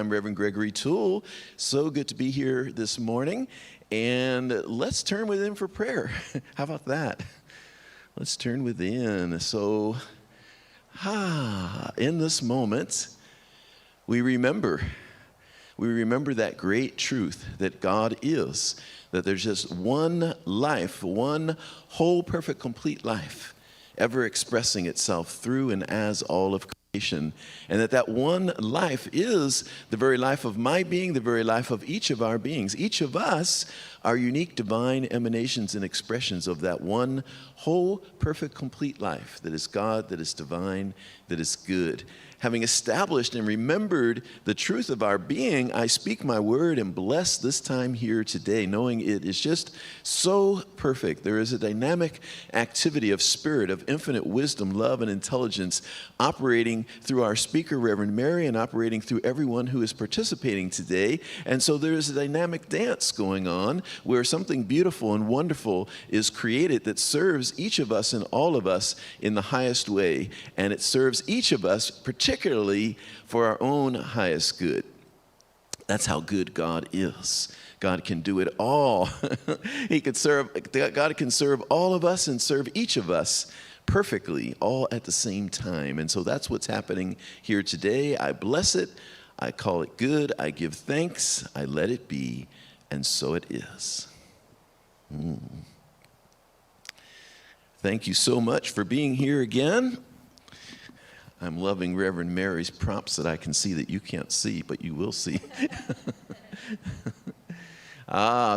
I'm Reverend Gregory Toole. So good to be here this morning. And let's turn within for prayer. How about that? Let's turn within. So, in this moment, we remember that great truth that God is, that there's just one life, one whole, perfect, complete life, ever expressing itself through and as all of creation, and that one life is the very life of my being, the very life of each of our beings. Each of us are unique divine emanations and expressions of that one whole, perfect, complete life that is God, that is divine, that is good. Having established and remembered the truth of our being, I speak my word and bless this time here today, knowing it is just so perfect. There is a dynamic activity of spirit, of infinite wisdom, love, and intelligence operating through our speaker, Reverend Mary, and operating through everyone who is participating today. And so there is a dynamic dance going on where something beautiful and wonderful is created that serves each of us and all of us in the highest way. And it serves each of us particularly for our own highest good. That's how good God is. God can do it all. God can serve all of us and serve each of us perfectly, all at the same time. And so that's what's happening here today. I bless it. I call it good. I give thanks. I let it be. And so it is. Thank you so much for being here again. I'm loving Reverend Mary's prompts that I can see that you can't see, but you will see.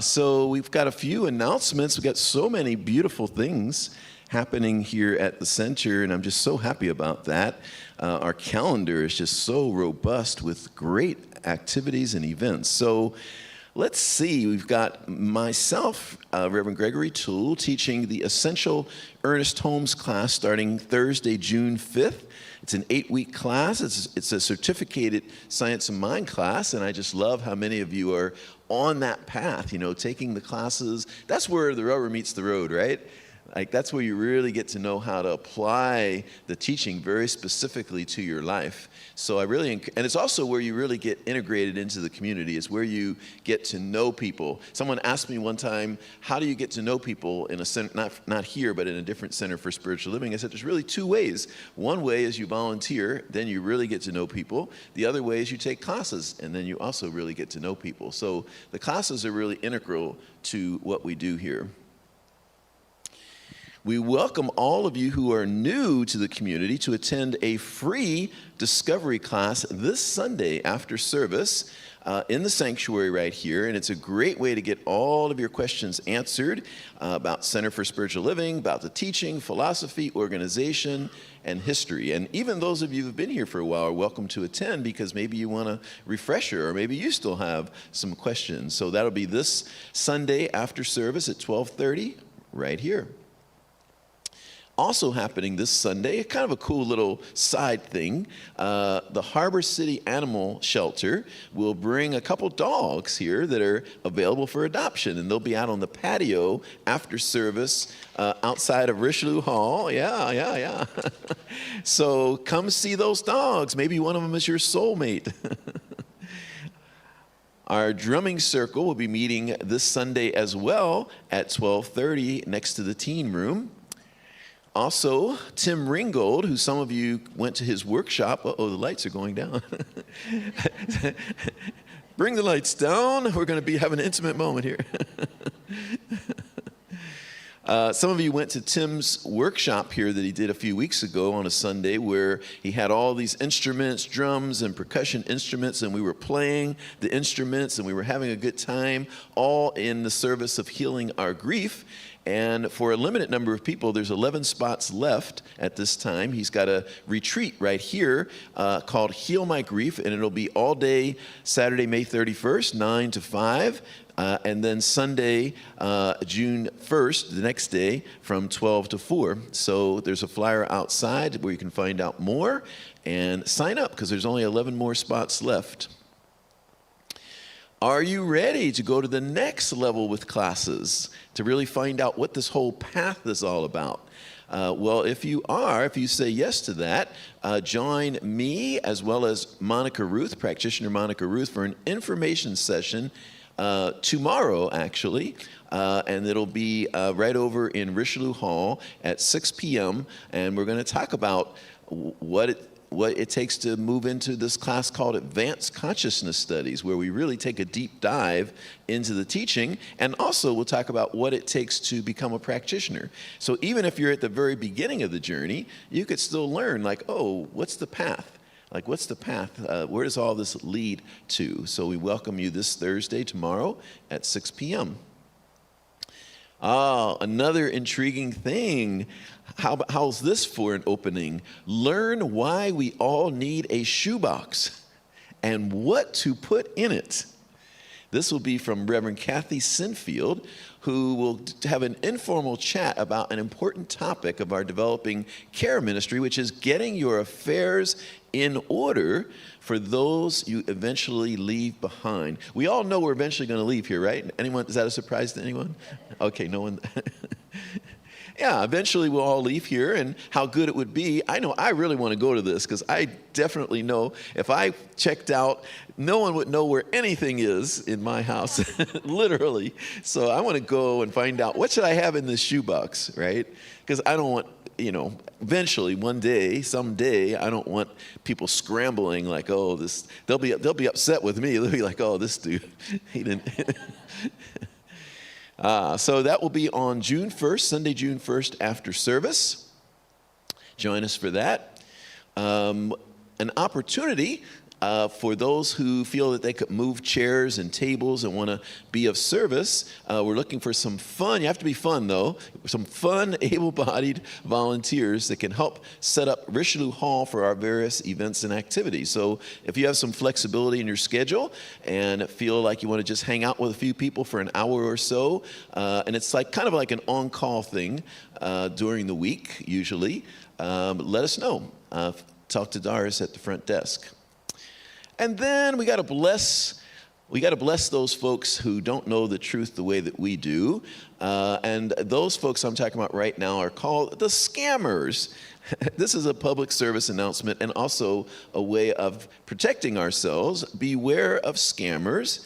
So we've got a few announcements. We've got so many beautiful things happening here at the center, and I'm just so happy about that. Our calendar is just so robust with great activities and events. So let's see, we've got myself, Reverend Gregory Toole, teaching the Essential Ernest Holmes class starting Thursday, June 5th. It's an 8-week class. It's a certificated Science of Mind class, and I just love how many of you are on that path, taking the classes. That's where the rubber meets the road, right? Like, that's where you really get to know how to apply the teaching very specifically to your life. So and it's also where you really get integrated into the community. It's where you get to know people. Someone asked me one time, how do you get to know people in a center, not here, but in a different center for spiritual living? I said, there's really two ways. One way is you volunteer, then you really get to know people. The other way is you take classes, and then you also really get to know people. So the classes are really integral to what we do here. We welcome all of you who are new to the community to attend a free discovery class this Sunday after service in the sanctuary right here. And it's a great way to get all of your questions answered about Center for Spiritual Living, about the teaching, philosophy, organization, and history. And even those of you who've been here for a while are welcome to attend because maybe you want a refresher or maybe you still have some questions. So that'll be this Sunday after service at 12:30 right here. Also happening this Sunday, kind of a cool little side thing, the Harbor City Animal Shelter will bring a couple dogs here that are available for adoption, and they'll be out on the patio after service outside of Richelieu Hall. Yeah. So come see those dogs. Maybe one of them is your soulmate. Our drumming circle will be meeting this Sunday as well at 12:30 next to the teen room. Also, Tim Ringgold, who some of you went to his workshop. Uh-oh, the lights are going down. Bring the lights down. We're going to have an intimate moment here. Some of you went to Tim's workshop here that he did a few weeks ago on a Sunday where he had all these instruments, drums and percussion instruments, and we were playing the instruments and we were having a good time, all in the service of healing our grief. And for a limited number of people, there's 11 spots left at this time. He's got a retreat right here called Heal My Grief, and it'll be all day Saturday, May 31st, 9 to 5. And then Sunday, June 1st, the next day, from 12 to 4. So there's a flyer outside where you can find out more and sign up because there's only 11 more spots left. Are you ready to go to the next level with classes, to really find out what this whole path is all about? Well, if you say yes to that, join me as well as Monica Ruth, practitioner Monica Ruth, for an information session tomorrow, actually. And it'll be right over in Richelieu Hall at 6 p.m. And we're going to talk about what it takes to move into this class called Advanced Consciousness Studies, where we really take a deep dive into the teaching. And also we'll talk about what it takes to become a practitioner. So even if you're at the very beginning of the journey, you could still learn, like, oh, what's the path? Like, what's the path? Where does all this lead to? So we welcome you this Thursday, tomorrow at 6 p.m. Another intriguing thing. How's this for an opening? Learn why we all need a shoebox and what to put in it. This will be from Reverend Kathy Sinfield, who will have an informal chat about an important topic of our developing care ministry, which is getting your affairs in order for those you eventually leave behind. We all know we're eventually going to leave here, right? Anyone? Is that a surprise to anyone? Okay, no one. Yeah, eventually we'll all leave here, and how good it would be. I know I really want to go to this, because I definitely know if I checked out, no one would know where anything is in my house, literally. So I want to go and find out, what should I have in this shoebox, right? Because I don't want, eventually one day, someday, I don't want people scrambling like, oh, this, they'll be upset with me. They'll be like, oh, this dude, he didn't. So that will be on June 1st, Sunday, June 1st, after service. Join us for that. An opportunity for those who feel that they could move chairs and tables and want to be of service. We're looking for some fun. You have to be fun, though. Some fun, able-bodied volunteers that can help set up Richelieu Hall for our various events and activities. So if you have some flexibility in your schedule and feel like you want to just hang out with a few people for an hour or so, and it's like kind of like an on-call thing during the week, usually, let us know. Talk to Doris at the front desk. And then we got to bless those folks who don't know the truth the way that we do. And those folks I'm talking about right now are called the scammers. This is a public service announcement and also a way of protecting ourselves. Beware of scammers.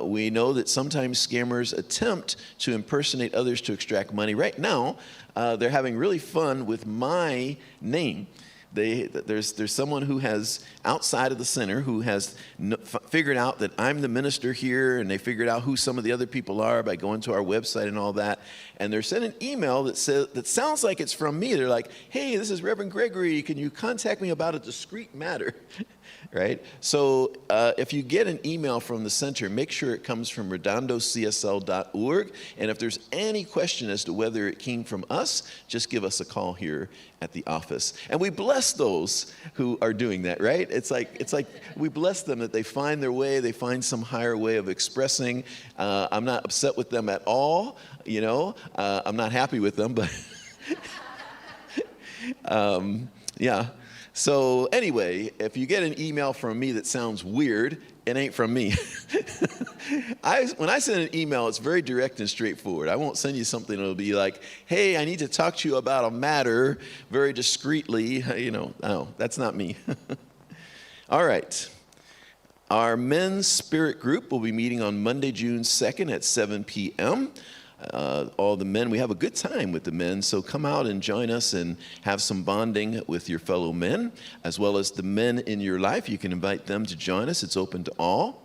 We know that sometimes scammers attempt to impersonate others to extract money. Right now, they're having really fun with my name. There's someone who has, outside of the center, who has figured out that I'm the minister here, and they figured out who some of the other people are by going to our website and all that. And they're sending an email that sounds like it's from me. They're like, hey, this is Reverend Gregory. Can you contact me about a discrete matter? Right? So if you get an email from the center, make sure it comes from redondocsl.org. And if there's any question as to whether it came from us, just give us a call here at the office. And we bless those who are doing that, right? It's like we bless them that they find their way, they find some higher way of expressing. I'm not upset with them at all, I'm not happy with them, but yeah. So anyway, if you get an email from me that sounds weird, it ain't from me. When I send an email, it's very direct and straightforward. I won't send you something that'll be like, hey, I need to talk to you about a matter very discreetly. No, that's not me. All right. Our men's spirit group will be meeting on Monday, June 2nd at 7 p.m. All the men, we have a good time with the men, so come out and join us and have some bonding with your fellow men, as well as the men in your life. You can invite them to join us. It's open to all.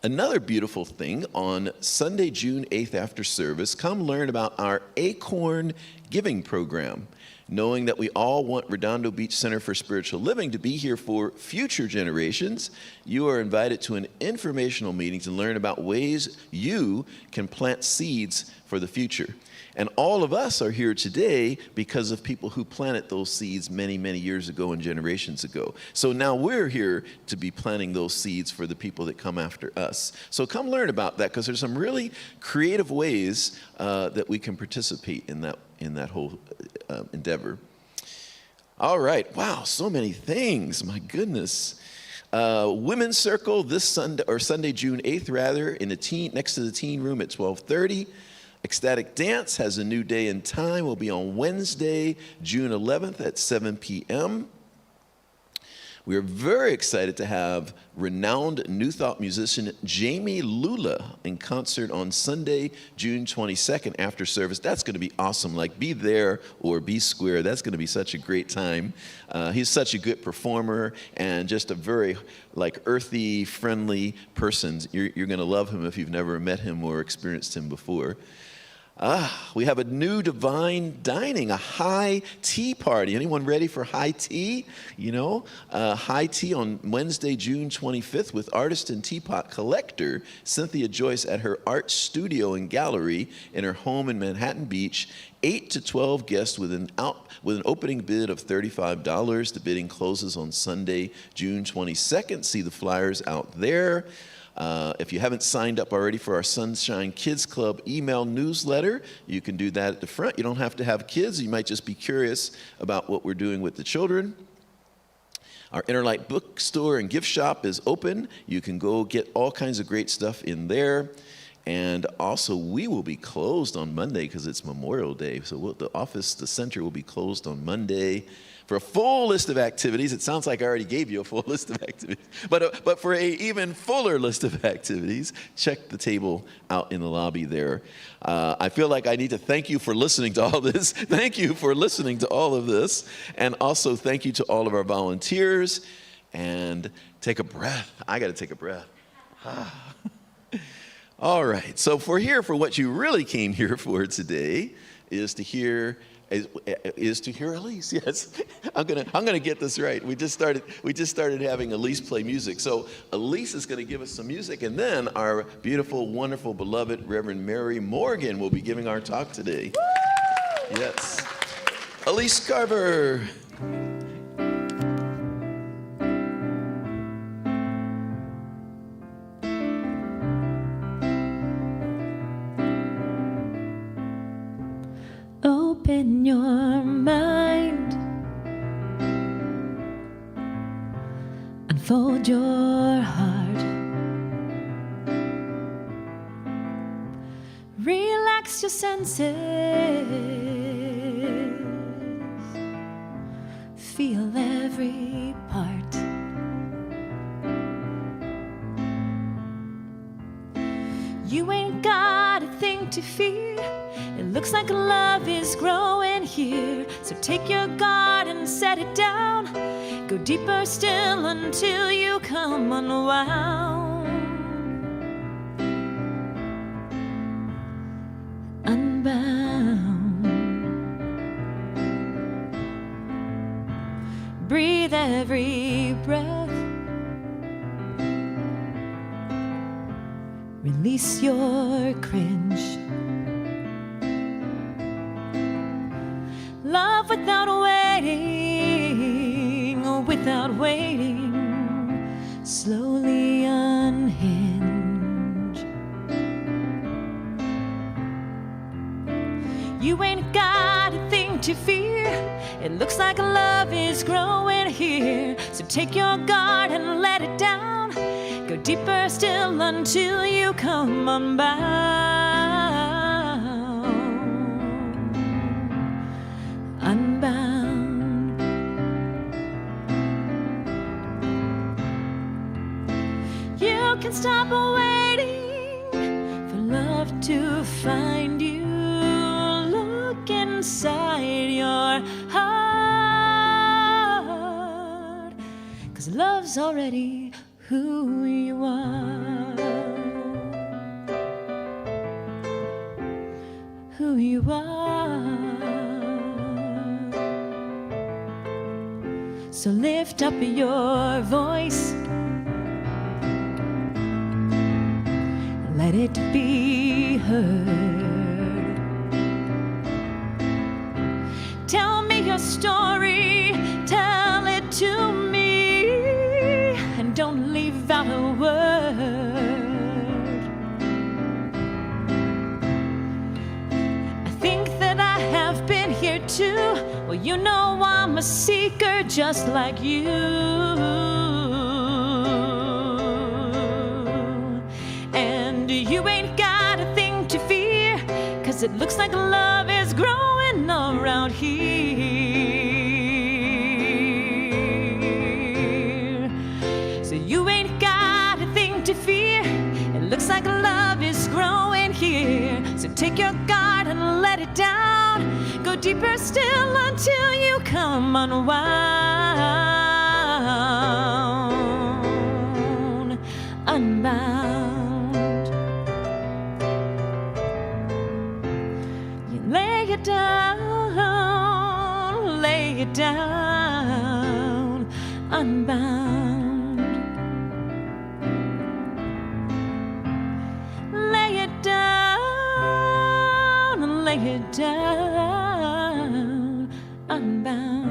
Another beautiful thing, on Sunday, June 8th after service, come learn about our Acorn Giving Program. Knowing that we all want Redondo Beach Center for Spiritual Living to be here for future generations, you are invited to an informational meeting to learn about ways you can plant seeds for the future. And all of us are here today because of people who planted those seeds many, many years ago and generations ago. So now we're here to be planting those seeds for the people that come after us. So come learn about that, because there's some really creative ways that we can participate in that whole endeavor. All right. Wow, so many things. My goodness. Women's Circle this Sunday, or Sunday, June 8th, rather, in the next to the teen room at 12:30. Ecstatic Dance has a new day and time. Will be on Wednesday, June 11th at 7 p.m. We are very excited to have renowned New Thought musician Jamie Lula in concert on Sunday, June 22nd after service. That's going to be awesome. Like, be there or be square. That's going to be such a great time. He's such a good performer and just a very earthy, friendly person. You're going to love him if you've never met him or experienced him before. We have a new divine dining, a high tea party. Anyone ready for high tea? High tea on Wednesday, June 25th with artist and teapot collector Cynthia Joyce at her art studio and gallery in her home in Manhattan Beach. 8 to 12 guests with an opening bid of $35. The bidding closes on Sunday, June 22nd. See the flyers out there. If you haven't signed up already for our Sunshine Kids Club email newsletter, you can do that at the front. You don't have to have kids. You might just be curious about what we're doing with the children. Our Innerlight bookstore and gift shop is open. You can go get all kinds of great stuff in there. And also, we will be closed on Monday because it's Memorial Day. So the center will be closed on Monday. For a full list of activities, it sounds like I already gave you a full list of activities, but for an even fuller list of activities, check the table out in the lobby there. I feel like I need to thank you for listening to all this. Thank you for listening to all of this. And also thank you to all of our volunteers. And take a breath. I got to take a breath. All right, so for what you really came here for today is to hear Elise. Yes, I'm gonna get this right. We just started having Elise play music. So Elise is gonna give us some music, and then our beautiful, wonderful, beloved Reverend Mary Morgan will be giving our talk today. Woo! Yes, Elise Carver. Open your mind, unfold your heart, relax your senses, feel every part. You ain't got a thing to fear. It looks like love is growing here. So take your guard and set it down. Go deeper still until you come unwound. Unbound. Breathe every breath. Release your cringe. Love without waiting, slowly unhinge. You ain't got a thing to fear. It looks like love is growing here. So take your guard and let it down. Go deeper still until you come unbound. Unbound. You can stop waiting for love to find you. Look inside your heart, 'cause love's already who you are. Who you are. So lift up your voice, let it be heard. Tell me your story, tell it to me, and don't leave out a word. I think that I have been here too. Well, you know I'm a seeker just like you. And you ain't got a thing to fear, 'cause 'cause it looks like love is growing around here. So you ain't got a thing to fear. It looks like love is growing here. So take your guard and let it down. Go deeper still until you come unwound, unbound. You lay it down, unbound. Lay it down, unbound.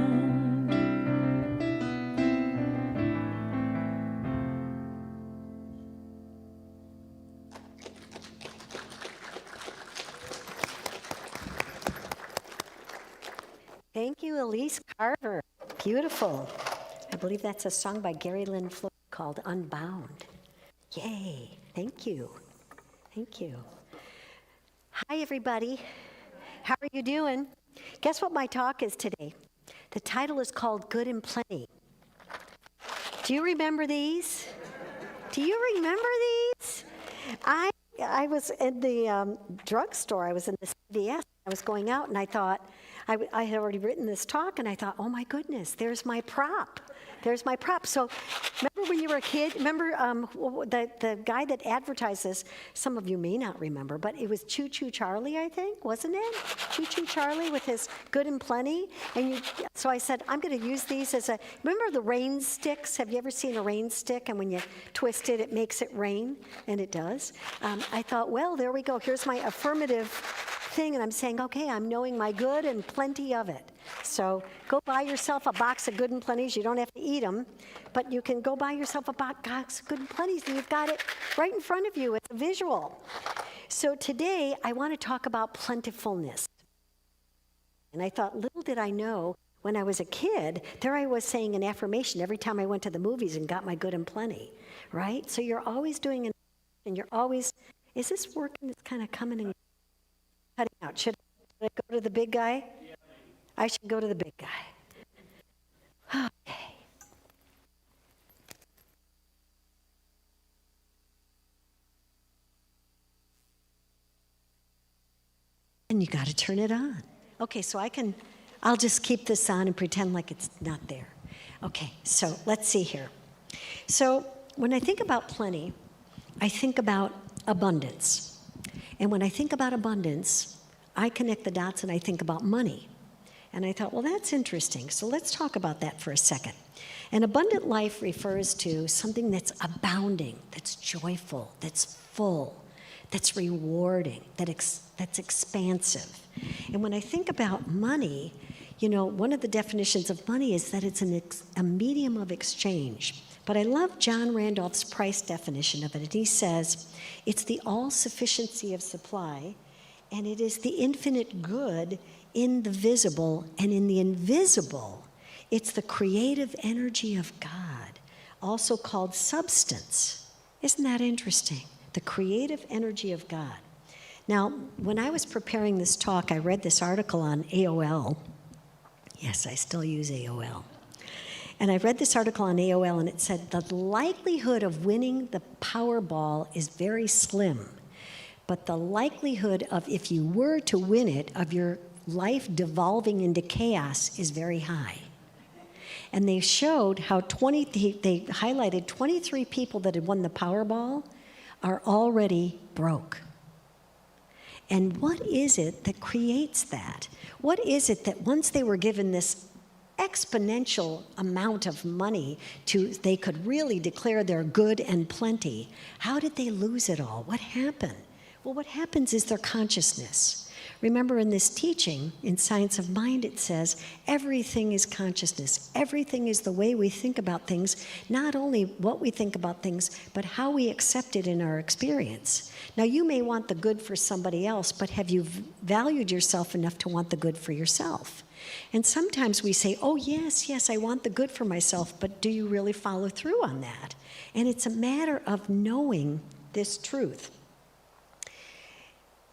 Thank you, Elise Carver. Beautiful. I believe that's a song by Gary Lynn Floyd called Unbound. Yay. Thank you. Thank you. Hi, everybody. How are you doing? Guess what my talk is today? The title is called Good and Plenty. Do you remember these? Do you remember these? I was in the drugstore. I was in the CVS. I was going out, and I thought, I had already written this talk, and I thought, oh my goodness, there's my prop. There's my prop. So remember when you were a kid? Remember the guy that advertised this? Some of you may not remember, but it was Choo Choo Charlie, I think, wasn't it? Choo Choo Charlie with his Good and Plenty. So I said, I'm going to use these as remember the rain sticks? Have you ever seen a rain stick? And when you twist it, it makes it rain, and it does. I thought, well, there we go. Here's my affirmative thing, and I'm saying, okay, I'm knowing my good and plenty of it. So go buy yourself a box of Good and Plenties. You don't have to eat them, but you can go buy yourself a box of Good and Plenties, and you've got it right in front of you. It's a visual. So today, I want to talk about plentifulness. And I thought, little did I know, when I was a kid, there I was saying an affirmation every time I went to the movies and got my Good and Plenty, right? So you're always doing an, and you're always, is this working? It's kind of coming and cutting out. Should I go to the big guy? Yeah. I should go to the big guy. Okay. And you got to turn it on. Okay, so I'll just keep this on and pretend like it's not there. Okay, so let's see here. So when I think about plenty, I think about abundance. And when I think about abundance, I connect the dots and I think about money. And I thought, well, that's interesting. So let's talk about that for a second. An abundant life refers to something that's abounding, that's joyful, that's full, that's rewarding, that's expansive. And when I think about money, you know, one of the definitions of money is that it's a medium of exchange. But I love John Randolph's Price definition of it. And he says, it's the all-sufficiency of supply, and it is the infinite good in the visible, and in the invisible, it's the creative energy of God, also called substance. Isn't that interesting? The creative energy of God. Now, when I was preparing this talk, I read this article on AOL. Yes, I still use AOL. And I read this article on AOL, and it said, the likelihood of winning the Powerball is very slim, but the likelihood of, if you were to win it, of your life devolving into chaos is very high. And they showed how they highlighted 23 people that had won the Powerball are already broke. And what is it that creates that? What is it that once they were given this exponential amount of money they could really declare their good and plenty, how did they lose it all? What happened? Well, what happens is their consciousness. Remember, in this teaching, in Science of Mind, it says everything is consciousness. Everything is the way we think about things, not only what we think about things, but how we accept it in our experience. Now, you may want the good for somebody else, but have you valued yourself enough to want the good for yourself? And sometimes we say, oh, yes, I want the good for myself, but do you really follow through on that? And it's a matter of knowing this truth.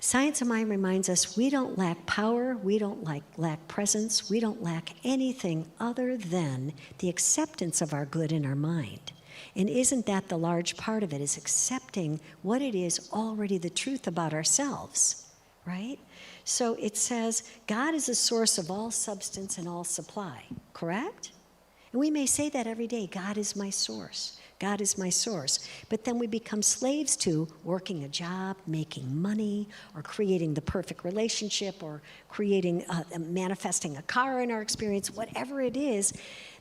Science of Mind reminds us we don't lack power, we don't lack presence, we don't lack anything other than the acceptance of our good in our mind. And isn't that the large part of it, is accepting what it is already the truth about ourselves, right? So it says, God is the source of all substance and all supply, correct? And we may say that every day, God is my source. God is my source. But then we become slaves to working a job, making money, or creating the perfect relationship, or creating, manifesting a car in our experience, whatever it is.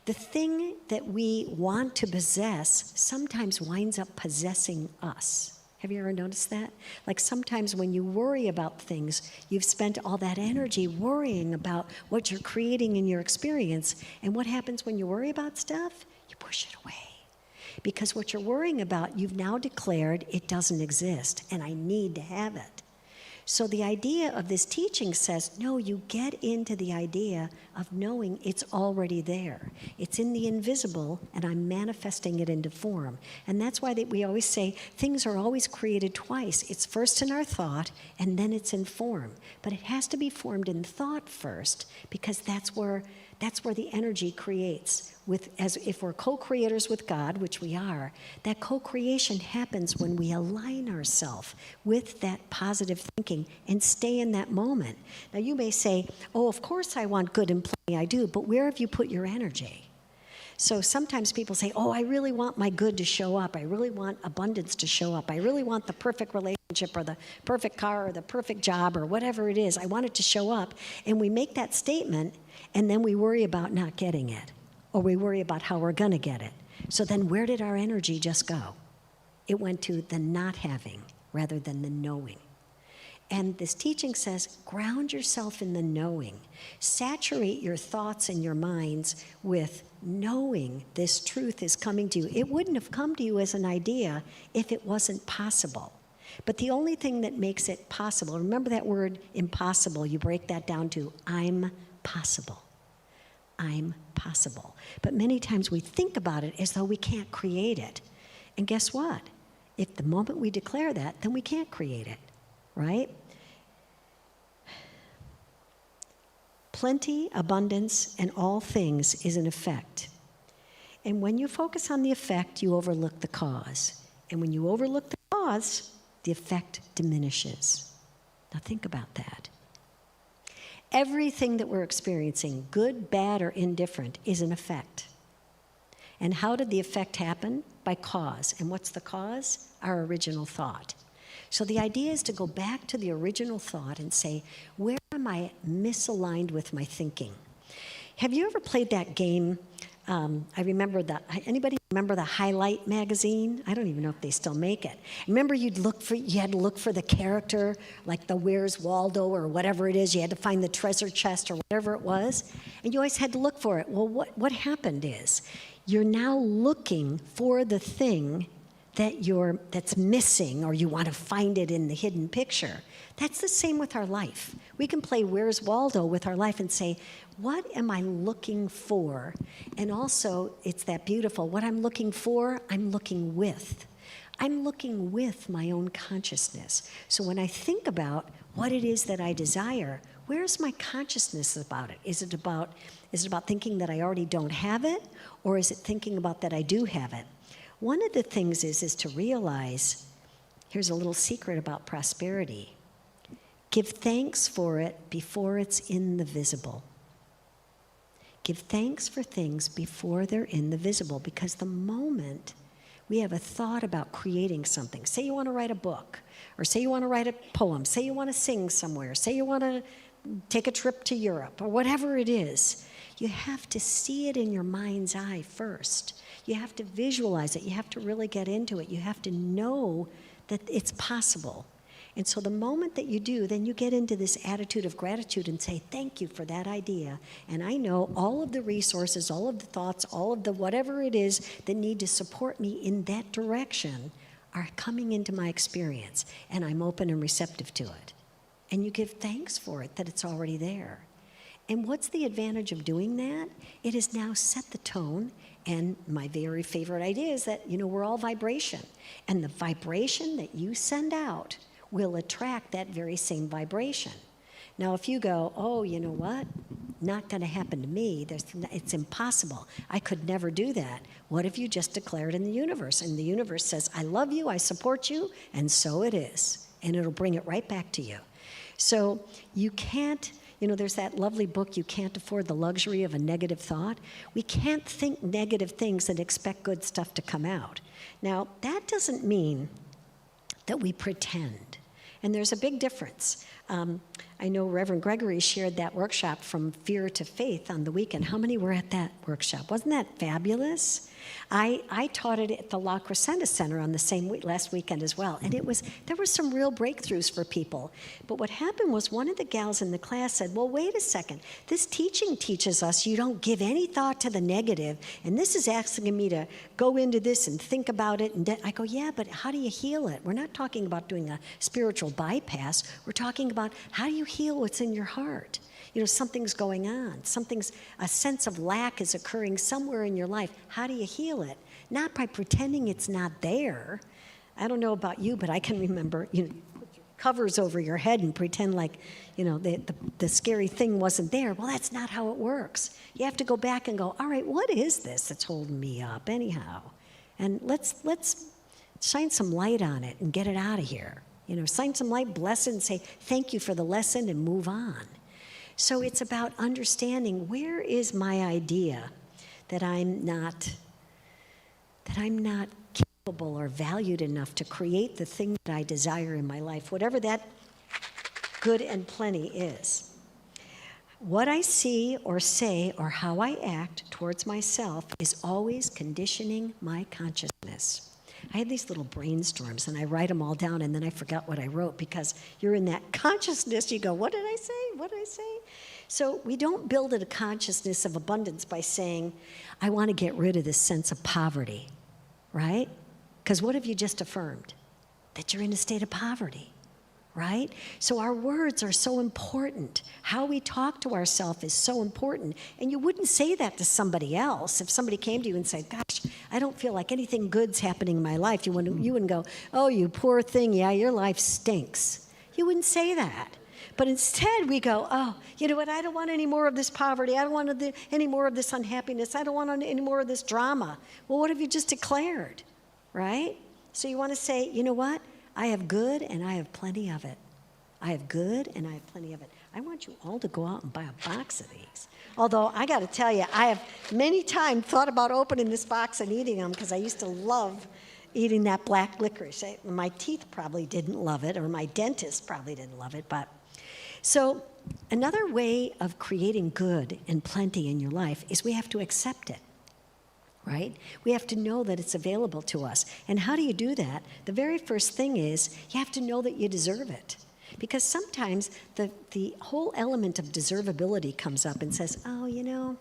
The thing that we want to possess sometimes winds up possessing us. Have you ever noticed that? Like sometimes when you worry about things, you've spent all that energy worrying about what you're creating in your experience. And what happens when you worry about stuff? You push it away. Because what you're worrying about, you've now declared it doesn't exist, and I need to have it. So the idea of this teaching says, no, you get into the idea of knowing it's already there. It's in the invisible, and I'm manifesting it into form. And that's why we always say things are always created twice. It's first in our thought, and then it's in form. But it has to be formed in thought first, because that's where the energy creates. As if we're co-creators with God, which we are, that co-creation happens when we align ourselves with that positive thinking and stay in that moment. Now you may say, oh, of course I want good and plenty, I do, but where have you put your energy? So sometimes people say, oh, I really want my good to show up. I really want abundance to show up. I really want the perfect relationship or the perfect car or the perfect job or whatever it is. I want it to show up. And we make that statement, and then we worry about not getting it. Or we worry about how we're going to get it. So then where did our energy just go? It went to the not having rather than the knowing. And this teaching says, ground yourself in the knowing. Saturate your thoughts and your minds with knowing this truth is coming to you. It wouldn't have come to you as an idea if it wasn't possible. But the only thing that makes it possible, remember that word impossible, you break that down to I'm possible. I'm possible. But many times we think about it as though we can't create it. And guess what? If the moment we declare that, then we can't create it, right? Plenty, abundance, and all things is an effect. And when you focus on the effect, you overlook the cause. And when you overlook the cause, the effect diminishes. Now think about that. Everything that we're experiencing, good, bad, or indifferent, is an effect. And how did the effect happen? By cause. And what's the cause? Our original thought. So the idea is to go back to the original thought and say, where am I misaligned with my thinking? Have you ever played that game? Anybody remember the Highlight magazine? I don't even know if they still make it. Remember you had to look for the character, like the Where's Waldo or whatever it is. You had to find the treasure chest or whatever it was. And you always had to look for it. Well, what happened is you're now looking for the thing that's missing, or you want to find it in the hidden picture. That's the same with our life. We can play Where's Waldo with our life and say, what am I looking for? And also, it's that beautiful, what I'm looking for, I'm looking with. I'm looking with my own consciousness. So when I think about what it is that I desire, where's my consciousness about it? Is it about thinking that I already don't have it? Or is it thinking about that I do have it? One of the things is to realize, here's a little secret about prosperity. Give thanks for it before it's in the visible. Give thanks for things before they're in the visible, because the moment we have a thought about creating something, say you want to write a book, or say you want to write a poem, say you want to sing somewhere, say you want to take a trip to Europe, or whatever it is, you have to see it in your mind's eye first. You have to visualize it. You have to really get into it. You have to know that it's possible. And so the moment that you do, then you get into this attitude of gratitude and say, thank you for that idea. And I know all of the resources, all of the thoughts, all of the whatever it is that need to support me in that direction are coming into my experience. And I'm open and receptive to it. And you give thanks for it, that it's already there. And what's the advantage of doing that? It has now set the tone. And my very favorite idea is that, we're all vibration. And the vibration that you send out will attract that very same vibration. Now, if you go, oh, you know what? Not going to happen to me. It's impossible. I could never do that. What if you just declare it in the universe? And the universe says, I love you, I support you, and so it is. And it'll bring it right back to you. So you can't, there's that lovely book, You Can't Afford the Luxury of a Negative Thought. We can't think negative things and expect good stuff to come out. Now, that doesn't mean that we pretend. And there's a big difference. I know Reverend Gregory shared that workshop From Fear to Faith on the weekend. How many were at that workshop? Wasn't that fabulous? I taught it at the La Crescenta Center on the same week, last weekend as well. And there were some real breakthroughs for people. But what happened was one of the gals in the class said, well, wait a second. This teaching teaches us you don't give any thought to the negative. And this is asking me to go into this and think about it. And I go, yeah, but how do you heal it? We're not talking about doing a spiritual bypass. We're talking about how do you heal what's in your heart? Something's going on. A sense of lack is occurring somewhere in your life. How do you heal it? Not by pretending it's not there. I don't know about you, but I can remember, put your covers over your head and pretend like, the scary thing wasn't there. Well, that's not how it works. You have to go back and go, all right, what is this that's holding me up anyhow? And let's shine some light on it and get it out of here. Shine some light, bless it, and say, thank you for the lesson, and move on. So it's about understanding, where is my idea that I'm not capable or valued enough to create the thing that I desire in my life, whatever that good and plenty is. What I see or say or how I act towards myself is always conditioning my consciousness. I had these little brainstorms, and I write them all down, and then I forgot what I wrote, because you're in that consciousness. You go, what did I say? What did I say? So we don't build a consciousness of abundance by saying, I want to get rid of this sense of poverty, right? Because what have you just affirmed? That you're in a state of poverty, right? So our words are so important. How we talk to ourselves is so important. And you wouldn't say that to somebody else. If somebody came to you and said, gosh, I don't feel like anything good's happening in my life, you wouldn't go, oh, you poor thing, yeah, your life stinks. You wouldn't say that. But instead we go, oh, you know what, I don't want any more of this poverty. I don't want any more of this unhappiness. I don't want any more of this drama. Well, what have you just declared, right? So you want to say, you know what? I have good and I have plenty of it. I have good and I have plenty of it. I want you all to go out and buy a box of these. Although I got to tell you, I have many times thought about opening this box and eating them, because I used to love eating that black licorice. My teeth probably didn't love it, or my dentist probably didn't love it. But so another way of creating good and plenty in your life is we have to accept it. Right? We have to know that it's available to us. And how do you do that? The very first thing is you have to know that you deserve it. Because sometimes the whole element of deservability comes up and says, I'm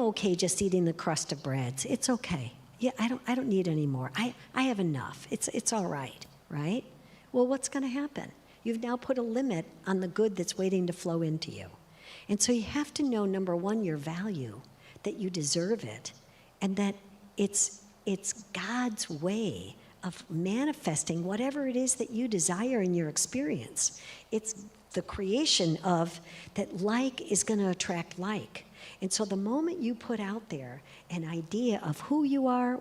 okay just eating the crust of breads. It's okay. Yeah, I don't need any more. I have enough. It's all right, right? Well, what's going to happen? You've now put a limit on the good that's waiting to flow into you. And so you have to know, number one, your value, that you deserve it, and that it's God's way of manifesting whatever it is that you desire in your experience. It's the creation of that like is going to attract like. And so the moment you put out there an idea of who you are,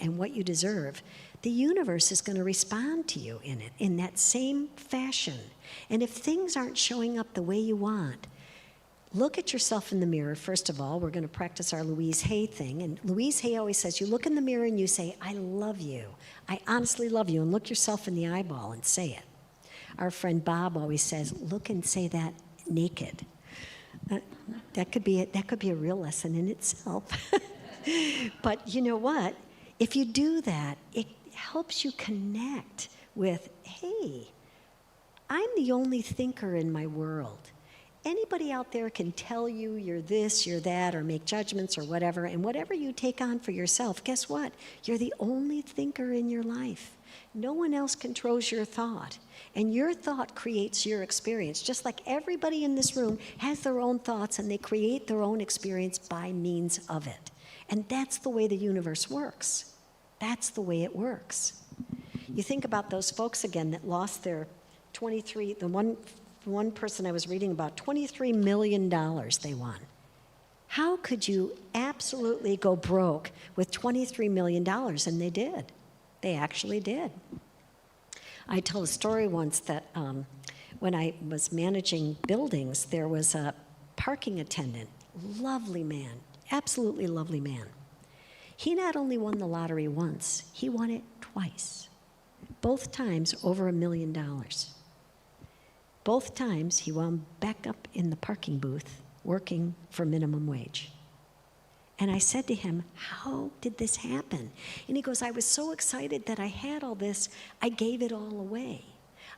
and what you deserve, the universe is going to respond to you in it in that same fashion. And if things aren't showing up the way you want, look at yourself in the mirror. First of all, we're going to practice our Louise Hay thing. And Louise Hay always says, you look in the mirror and you say, I love you. I honestly love you. And look yourself in the eyeball and say it. Our friend Bob always says, look and say that naked. That could be a real lesson in itself. But you know what? If you do that, it helps you connect with, hey, I'm the only thinker in my world. Anybody out there can tell you you're this, you're that, or make judgments or whatever, and whatever you take on for yourself, guess what? You're the only thinker in your life. No one else controls your thought, and your thought creates your experience, just like everybody in this room has their own thoughts, and they create their own experience by means of it. And that's the way the universe works. That's the way it works. You think about those folks again that lost their 23, the one person I was reading about, $23 million they won. How could you absolutely go broke with $23 million? And they did. They actually did. I told a story once that when I was managing buildings, there was a parking attendant, lovely man, absolutely lovely man. He not only won the lottery once, he won it twice. Both times over $1 million. Both times he wound back up in the parking booth working for minimum wage. And I said to him, how did this happen? And he goes, I was so excited that I had all this, I gave it all away.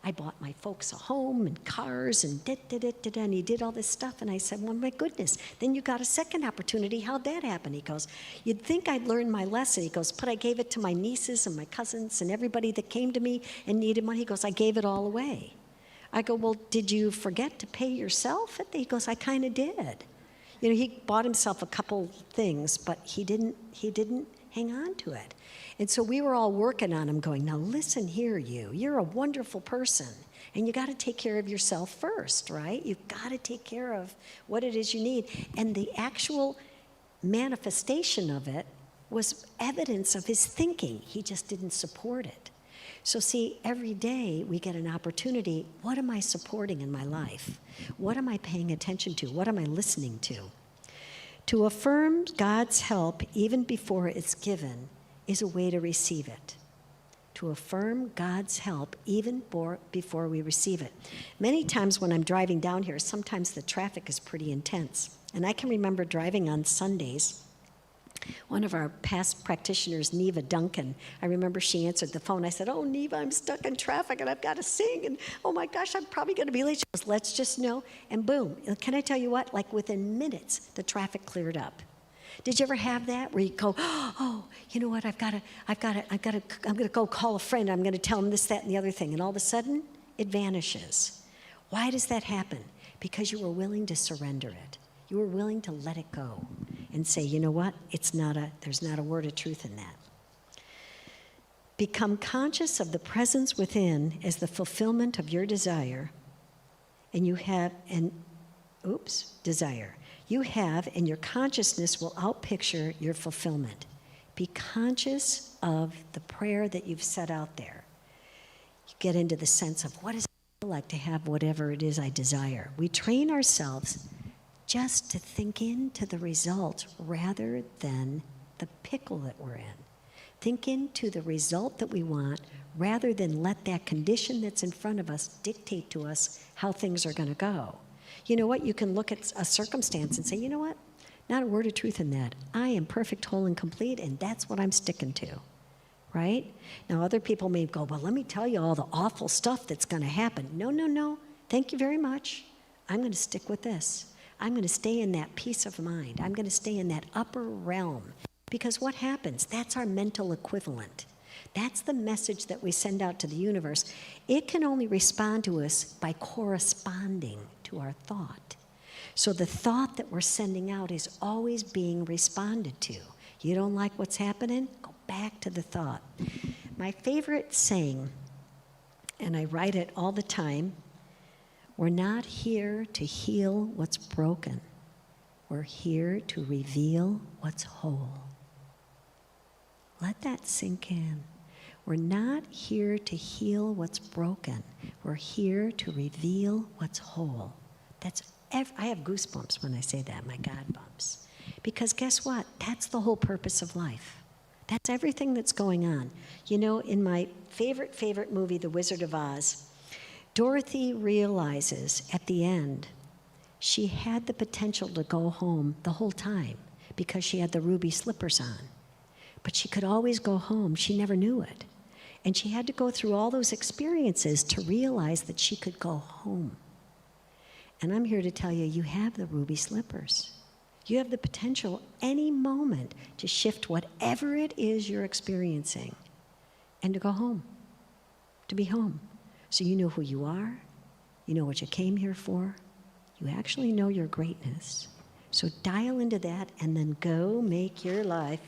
I bought my folks a home and cars and and he did all this stuff. And I said, well, my goodness, then you got a second opportunity. How'd that happen? He goes, you'd think I'd learned my lesson. He goes, but I gave it to my nieces and my cousins and everybody that came to me and needed money. He goes, I gave it all away. I go, well, did you forget to pay yourself? He goes, I kind of did. You know, he bought himself a couple things, but he didn't hang on to it. And so we were all working on him going, now listen here, you're a wonderful person, and you got to take care of yourself first, right? You've got to take care of what it is you need. And the actual manifestation of it was evidence of his thinking. He just didn't support it. So see, every day we get an opportunity. What am I supporting in my life? What am I paying attention to? What am I listening to? To affirm God's help even before it's given is a way to receive it. To affirm God's help even before we receive it. Many times when I'm driving down here, sometimes the traffic is pretty intense. And I can remember driving on Sundays. One of our past practitioners, Neva Duncan, I remember she answered the phone. I said, oh, Neva, I'm stuck in traffic and I've got to sing. And oh my gosh, I'm probably going to be late. She goes, let's just know. And boom, can I tell you what? Like within minutes, the traffic cleared up. Did you ever have that where you go, oh, you know what? I'm going to go call a friend. I'm going to tell him this, that, and the other thing. And all of a sudden, it vanishes. Why does that happen? Because you were willing to surrender it. You were willing to let it go and say, you know what? There's not a word of truth in that. Become conscious of the presence within as the fulfillment of your desire, and you have desire. You have, and your consciousness will outpicture your fulfillment. Be conscious of the prayer that you've set out there. You get into the sense of what does it feel like to have whatever it is I desire. We train ourselves just to think into the result rather than the pickle that we're in. Think into the result that we want rather than let that condition that's in front of us dictate to us how things are going to go. You know what? You can look at a circumstance and say, you know what? Not a word of truth in that. I am perfect, whole, and complete, and that's what I'm sticking to, right? Now, other people may go, well, let me tell you all the awful stuff that's going to happen. No. Thank you very much. I'm going to stick with this. I'm going to stay in that peace of mind. I'm going to stay in that upper realm. Because what happens? That's our mental equivalent. That's the message that we send out to the universe. It can only respond to us by corresponding to our thought. So the thought that we're sending out is always being responded to. You don't like what's happening? Go back to the thought. My favorite saying, and I write it all the time, we're not here to heal what's broken. We're here to reveal what's whole. Let that sink in. We're not here to heal what's broken. We're here to reveal what's whole. I have goosebumps when I say that, my God bumps. Because guess what? That's the whole purpose of life. That's everything that's going on. You know, in my favorite movie, The Wizard of Oz, Dorothy realizes at the end she had the potential to go home the whole time because she had the ruby slippers on. But she could always go home. She never knew it. And she had to go through all those experiences to realize that she could go home. And I'm here to tell you, you have the ruby slippers. You have the potential any moment to shift whatever it is you're experiencing and to go home, to be home. So you know who you are. You know what you came here for. You actually know your greatness. So dial into that and then go make your life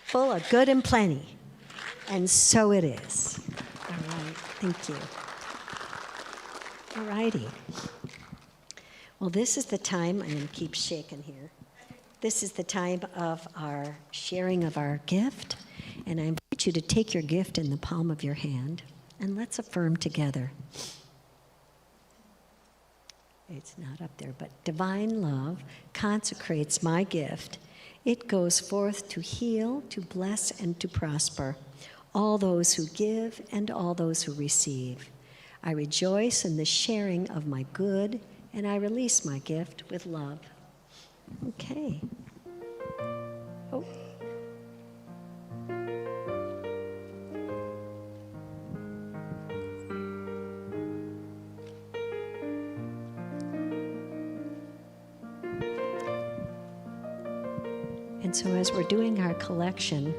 full of good and plenty. And so it is. All right, thank you. All righty. Well, this is the time, I'm going to keep shaking here. This is the time of our sharing of our gift. And I invite you to take your gift in the palm of your hand and let's affirm together. It's not up there, but divine love consecrates my gift. It goes forth to heal, to bless, and to prosper all those who give and all those who receive. I rejoice in the sharing of my good, and I release my gift with love. Okay. Oh. And so as we're doing our collection,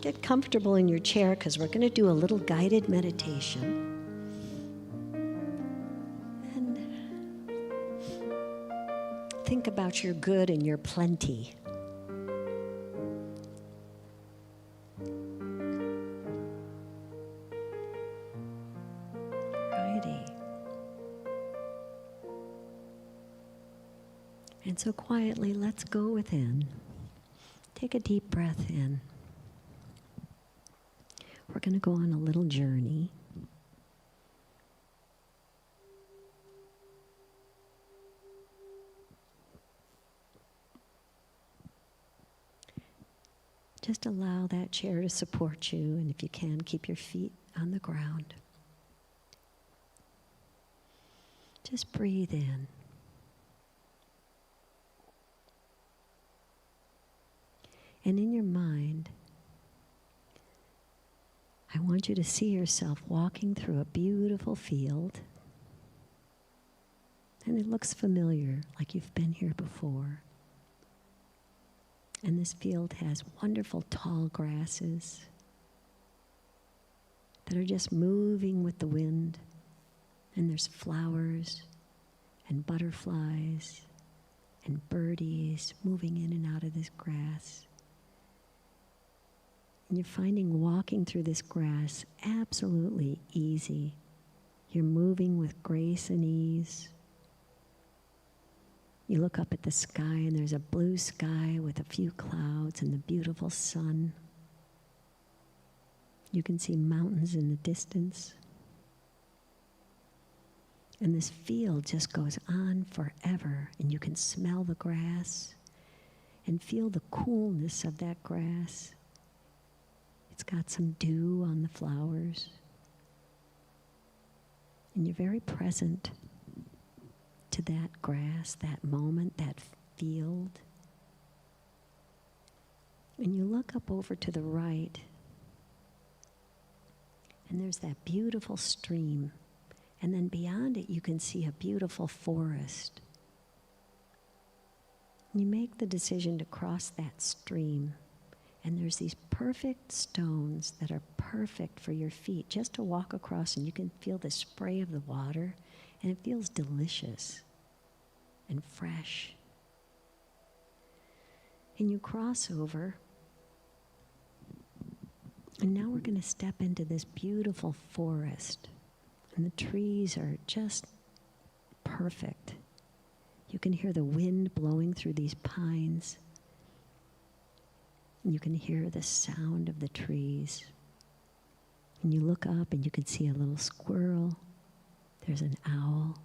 get comfortable in your chair because we're going to do a little guided meditation. And think about your good and your plenty. Righty. And so quietly, let's go within. Take a deep breath in. We're going to go on a little journey. Just allow that chair to support you, and if you can, keep your feet on the ground. Just breathe in. And in your mind, I want you to see yourself walking through a beautiful field. And it looks familiar, like you've been here before. And this field has wonderful tall grasses that are just moving with the wind. And there's flowers and butterflies and birdies moving in and out of this grass. And you're finding walking through this grass absolutely easy. You're moving with grace and ease. You look up at the sky and there's a blue sky with a few clouds and the beautiful sun. You can see mountains in the distance. And this field just goes on forever, and you can smell the grass and feel the coolness of that grass. It's got some dew on the flowers. And you're very present to that grass, that moment, that field. And you look up over to the right, and there's that beautiful stream. And then beyond it, you can see a beautiful forest. You make the decision to cross that stream. And there's these perfect stones that are perfect for your feet just to walk across, and you can feel the spray of the water, and it feels delicious and fresh. And you cross over, and now we're going to step into this beautiful forest, and the trees are just perfect. You can hear the wind blowing through these pines. And you can hear the sound of the trees. And you look up and you can see a little squirrel. There's an owl.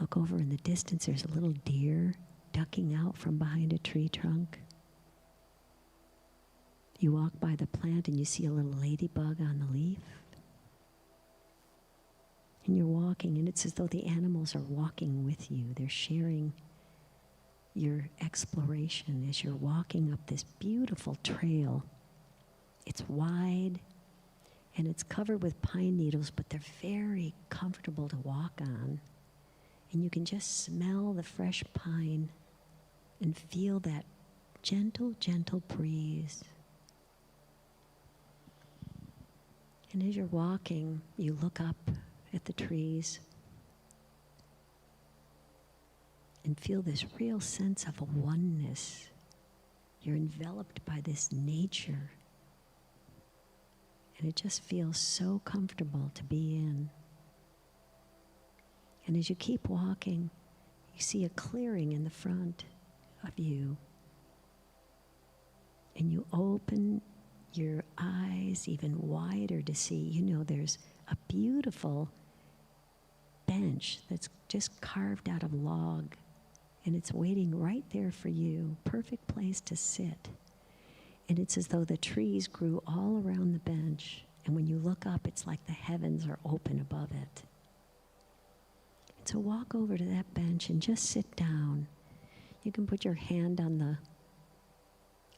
Look over in the distance, there's a little deer ducking out from behind a tree trunk. You walk by the plant and you see a little ladybug on the leaf. And you're walking, and it's as though the animals are walking with you. They're sharing your exploration as you're walking up this beautiful trail. It's wide and it's covered with pine needles, but they're very comfortable to walk on. And you can just smell the fresh pine and feel that gentle, gentle breeze. And as you're walking, you look up at the trees and feel this real sense of a oneness. You're enveloped by this nature. And it just feels so comfortable to be in. And as you keep walking, you see a clearing in the front of you. And you open your eyes even wider to see, there's a beautiful bench that's just carved out of log. And it's waiting right there for you. Perfect place to sit. And it's as though the trees grew all around the bench. And when you look up, it's like the heavens are open above it. And so walk over to that bench and just sit down. You can put your hand on the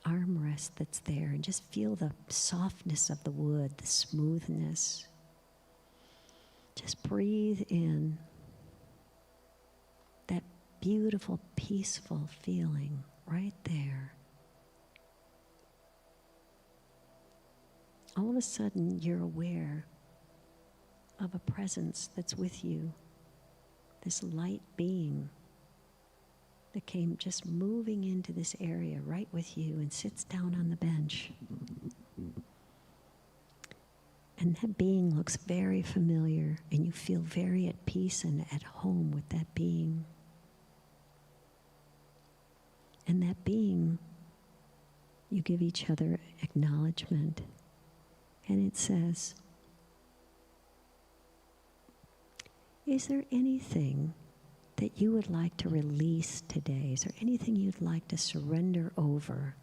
armrest that's there and just feel the softness of the wood, the smoothness. Just breathe in that beautiful, peaceful feeling right there. All of a sudden, you're aware of a presence that's with you, this light being that came just moving into this area right with you and sits down on the bench. And that being looks very familiar, and you feel very at peace and at home with that being. And that being, you give each other acknowledgement. And it says, is there anything that you would like to release today? Is there anything you'd like to surrender over?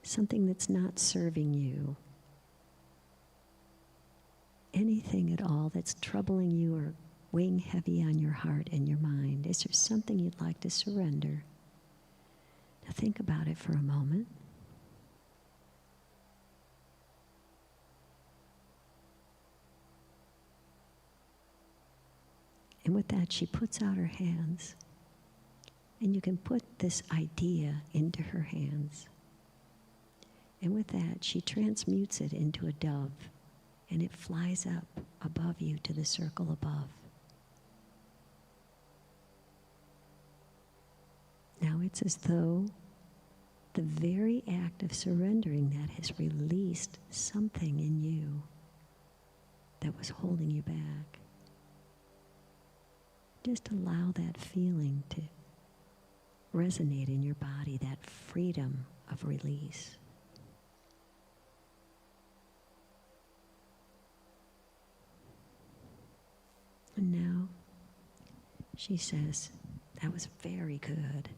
Something that's not serving you? Anything at all that's troubling you or weighing heavy on your heart and your mind? Is there something you'd like to surrender? Now think about it for a moment. And with that, she puts out her hands. And you can put this idea into her hands. And with that, she transmutes it into a dove. And it flies up above you to the circle above. Now it's as though the very act of surrendering that has released something in you that was holding you back. Just allow that feeling to resonate in your body, that freedom of release. And now she says, that was very good.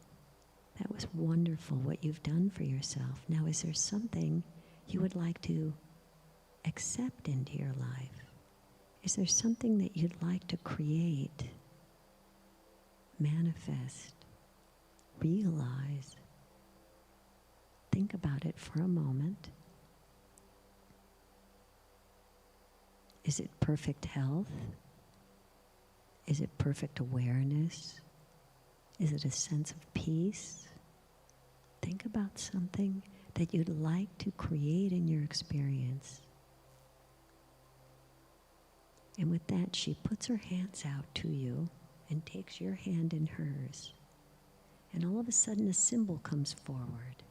That was wonderful what you've done for yourself. Now, is there something you would like to accept into your life? Is there something that you'd like to create, manifest, realize? Think about it for a moment. Is it perfect health? Is it perfect awareness? Is it a sense of peace? Think about something that you'd like to create in your experience. And with that, she puts her hands out to you and takes your hand in hers. And all of a sudden, a symbol comes forward.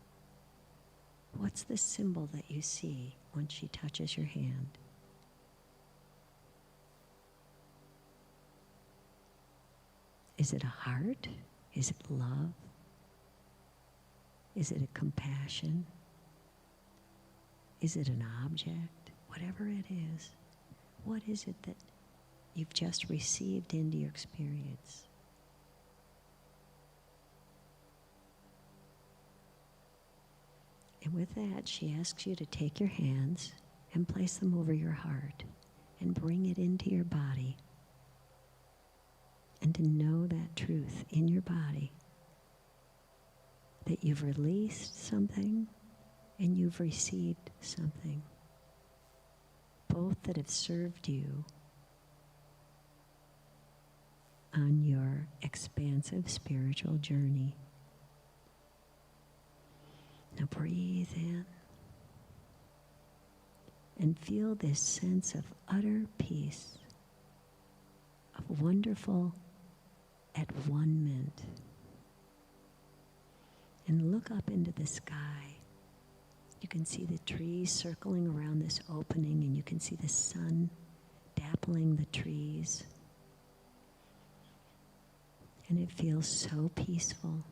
What's the symbol that you see when she touches your hand? Is it a heart? Is it love? Is it a compassion? Is it an object? Whatever it is, what is it that you've just received into your experience? And with that, she asks you to take your hands and place them over your heart and bring it into your body. And to know that truth in your body, that you've released something and you've received something, both that have served you on your expansive spiritual journey. Now breathe in and feel this sense of utter peace, of wonderful at one mint. And look up into the sky You can see the trees circling around this opening, and you can see the sun dappling the trees. And it feels so peaceful.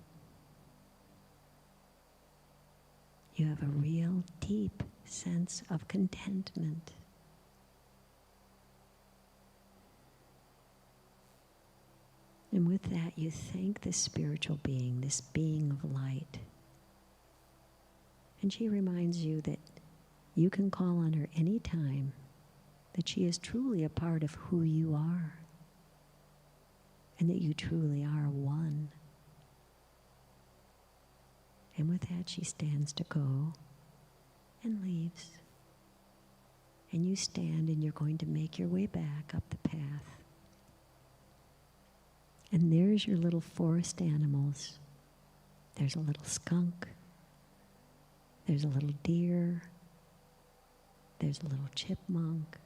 You have a real deep sense of contentment. And with that, you thank this spiritual being, this being of light. And she reminds you that you can call on her any time, that she is truly a part of who you are, and that you truly are one. And with that, she stands to go and leaves. And you stand and you're going to make your way back up the path. And there's your little forest animals. There's a little skunk. There's a little deer. There's a little chipmunk.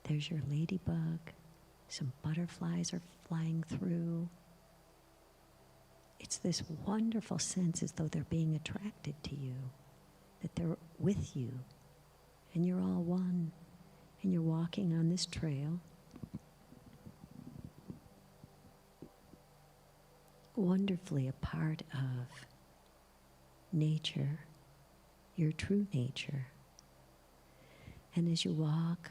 There's your ladybug. Some butterflies are flying through. It's this wonderful sense as though they're being attracted to you, that they're with you, and you're all one, and you're walking on this trail. Wonderfully a part of nature, your true nature. And as you walk,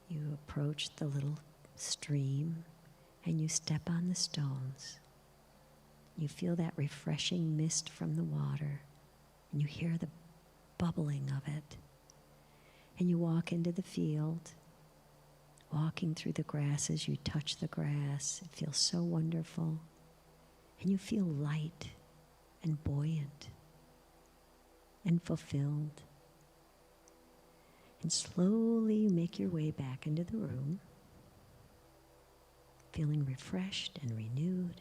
you approach the little stream and you step on the stones. You feel that refreshing mist from the water and you hear the bubbling of it. And you walk into the field, walking through the grasses, you touch the grass. It feels so wonderful. And you feel light and buoyant and fulfilled. And slowly you make your way back into the room, feeling refreshed and renewed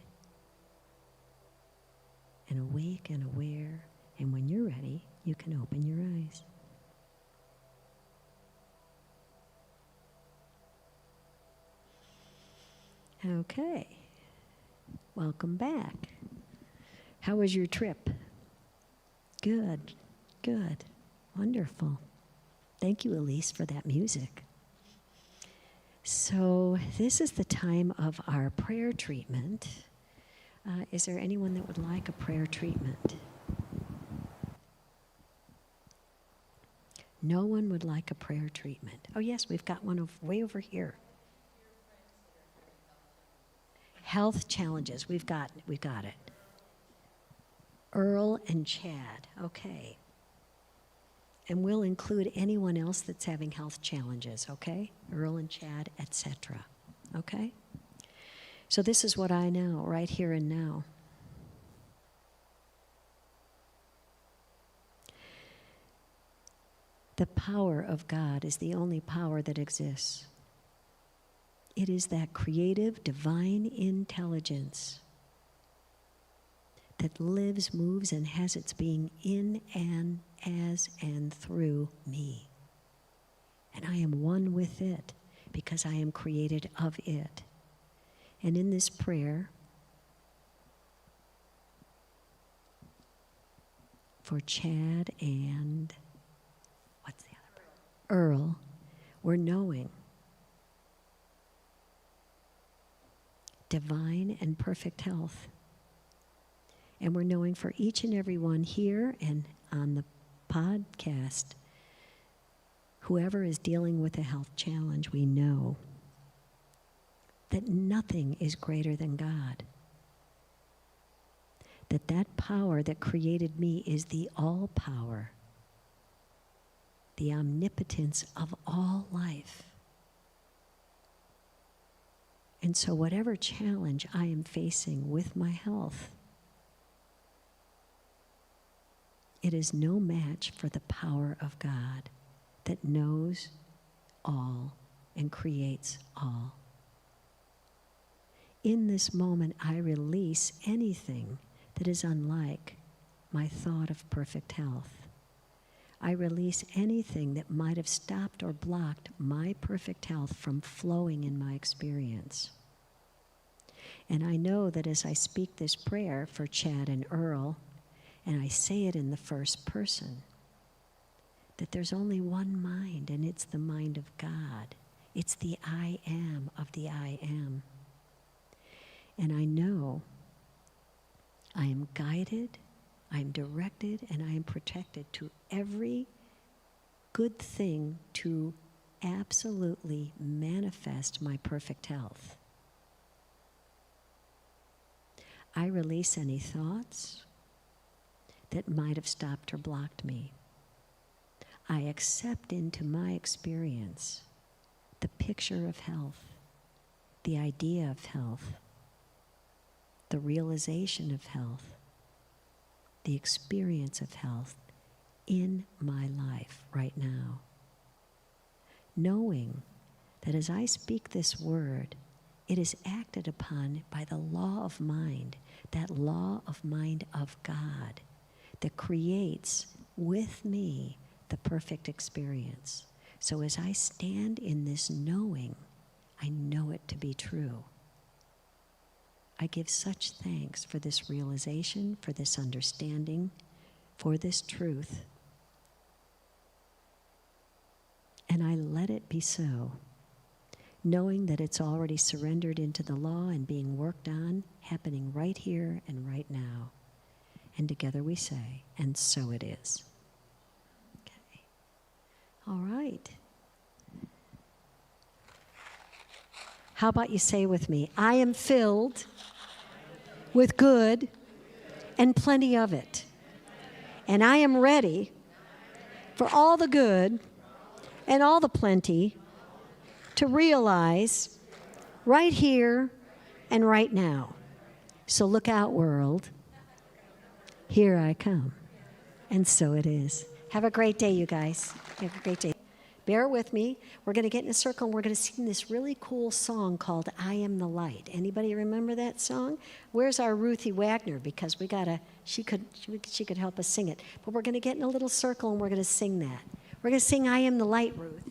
and awake and aware. And when you're ready, you can open your eyes. Okay. Welcome back. How was your trip? Good, good, wonderful. Thank you, Elise, for that music. So this is the time of our prayer treatment. Is there anyone that would like a prayer treatment? No one would like a prayer treatment. Oh yes, we've got one way over here. Health challenges, we've got it. Earl and Chad, okay. And we'll include anyone else that's having health challenges, okay? Earl and Chad, etc. Okay? So this is what I know, right here and now. The power of God is the only power that exists. It is that creative, divine intelligence that lives, moves, and has its being in and as and through me. And I am one with it because I am created of it. And in this prayer, for Chad and, what's the other person? Earl, we're knowing divine and perfect health. And we're knowing for each and every one here and on the podcast, whoever is dealing with a health challenge, we know that nothing is greater than God. That power that created me is the all power, the omnipotence of all life. And so whatever challenge I am facing with my health, it is no match for the power of God that knows all and creates all. In this moment, I release anything that is unlike my thought of perfect health. I release anything that might have stopped or blocked my perfect health from flowing in my experience. And I know that as I speak this prayer for Chad and Earl, and I say it in the first person, that there's only one mind, and it's the mind of God. It's the I am of the I am. And I know I am guided, I am directed, and I am protected to every good thing to absolutely manifest my perfect health. I release any thoughts that might have stopped or blocked me. I accept into my experience the picture of health, the idea of health, the realization of health, the experience of health in my life right now. Knowing that as I speak this word, it is acted upon by the law of mind, that law of mind of God that creates with me the perfect experience. So as I stand in this knowing, I know it to be true. I give such thanks for this realization, for this understanding, for this truth. And I let it be so, knowing that it's already surrendered into the law and being worked on, happening right here and right now. And together we say, and so it is. Okay. All right. How about you say with me, I am filled with good and plenty of it. And I am ready for all the good and all the plenty to realize right here and right now. So look out, world. Here I come. And so it is. Have a great day, you guys. Have a great day. Bear with me. We're going to get in a circle and we're going to sing this really cool song called I Am the Light. Anybody remember that song? Where's our Ruthie Wagner? Because she could help us sing it. But we're going to get in a little circle and we're going to sing that. We're going to sing I Am the Light, Ruth.